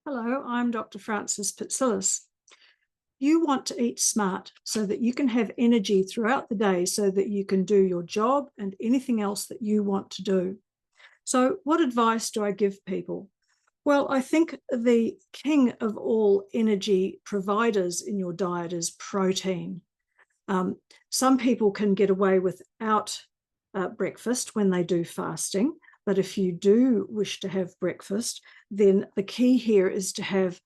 Hello, I'm Dr. Frances Pitsillis. You want to eat smart so that you can have energy throughout the day so that you can do your job and anything else that you want to do. So, what advice do I give people? Well, I think the king of all energy providers in your diet is protein. Um, some people can get away without breakfast when they do fasting, but if you do wish to have breakfast, then the key here is to have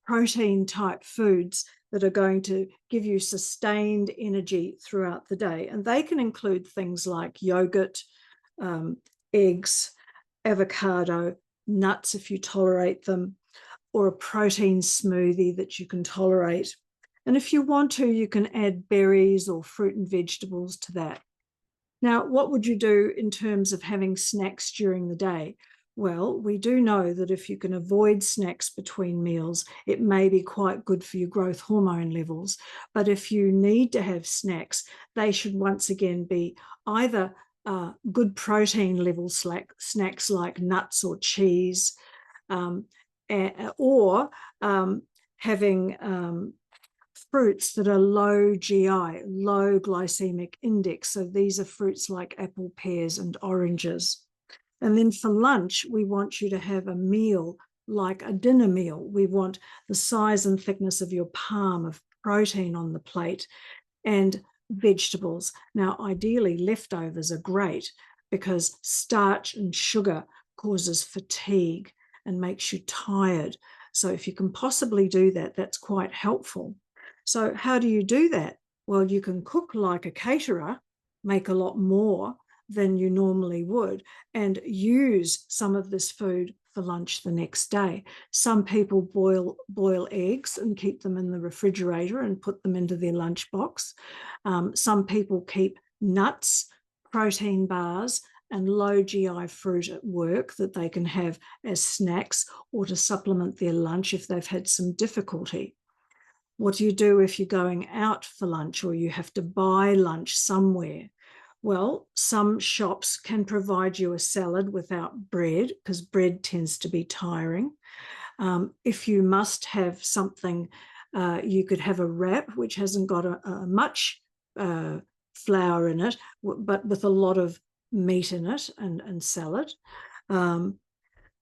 protein type foods that are going to give you sustained energy throughout the day. And they can include things like yogurt, um, eggs, avocado, nuts if you tolerate them, or a protein smoothie that you can tolerate. And if you want to, you can add berries or fruit and vegetables to that. Now, what would you do in terms of having snacks during the day? Well, we do know that if you can avoid snacks between meals, it may be quite good for your growth hormone levels. But if you need to have snacks, they should once again be either good protein level snacks like nuts or cheese, um, or having fruits that are low GI, low glycemic index. So these are fruits like apple, pears, and oranges. And then for lunch, we want you to have a meal like a dinner meal. We want the size and thickness of your palm of protein on the plate and vegetables. Now, ideally, leftovers are great because starch and sugar causes fatigue and makes you tired. So if you can possibly do that, that's quite helpful. So how do you do that? Well, you can cook like a caterer, make a lot more than you normally would, and use some of this food for lunch the next day. Some people boil eggs and keep them in the refrigerator and put them into their lunchbox. Some people keep nuts, protein bars, and low GI fruit at work that they can have as snacks or to supplement their lunch if they've had some difficulty. What do you do if you're going out for lunch or you have to buy lunch somewhere? Well, some shops can provide you a salad without bread because bread tends to be tiring. If you must have something, you could have a wrap which hasn't got much flour in it, but with a lot of meat in it and salad. Um,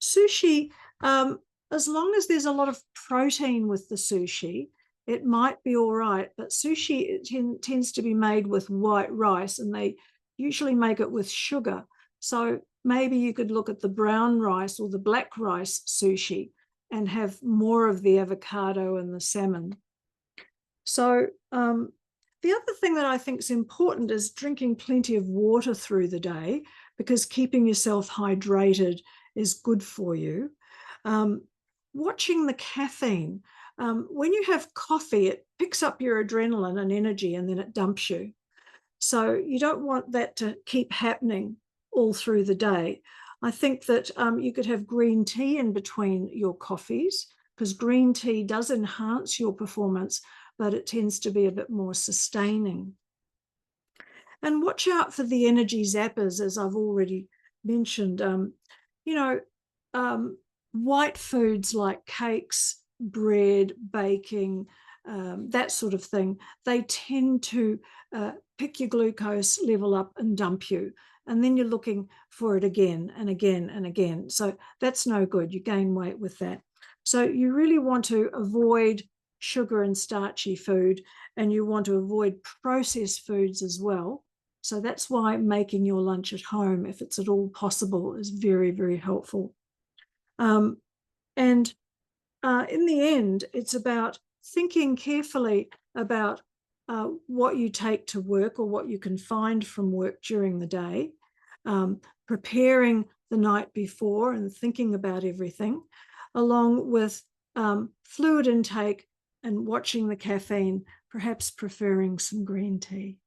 Sushi, as long as there's a lot of protein with the sushi, it might be all right. But sushi tends to be made with white rice, and they usually make it with sugar. So maybe you could look at the brown rice or the black rice sushi and have more of the avocado and the salmon. So the other thing that I think is important is drinking plenty of water through the day because keeping yourself hydrated is good for you. Watching the caffeine. When you have coffee, it picks up your adrenaline and energy and then it dumps you. So you don't want that to keep happening all through the day. I think that you could have green tea in between your coffees because green tea does enhance your performance, but it tends to be a bit more sustaining. And watch out for the energy zappers, as I've already mentioned. You know, white foods like cakes, bread, baking, that sort of thing, they tend to pick your glucose level up and dump you. And then you're looking for it again and again and again. So that's no good. You gain weight with that. So you really want to avoid sugar and starchy food, and you want to avoid processed foods as well. So that's why making your lunch at home, if it's at all possible, is very, very helpful. And in the end, it's about thinking carefully about what you take to work or what you can find from work during the day, preparing the night before and thinking about everything, along with fluid intake and watching the caffeine, perhaps preferring some green tea.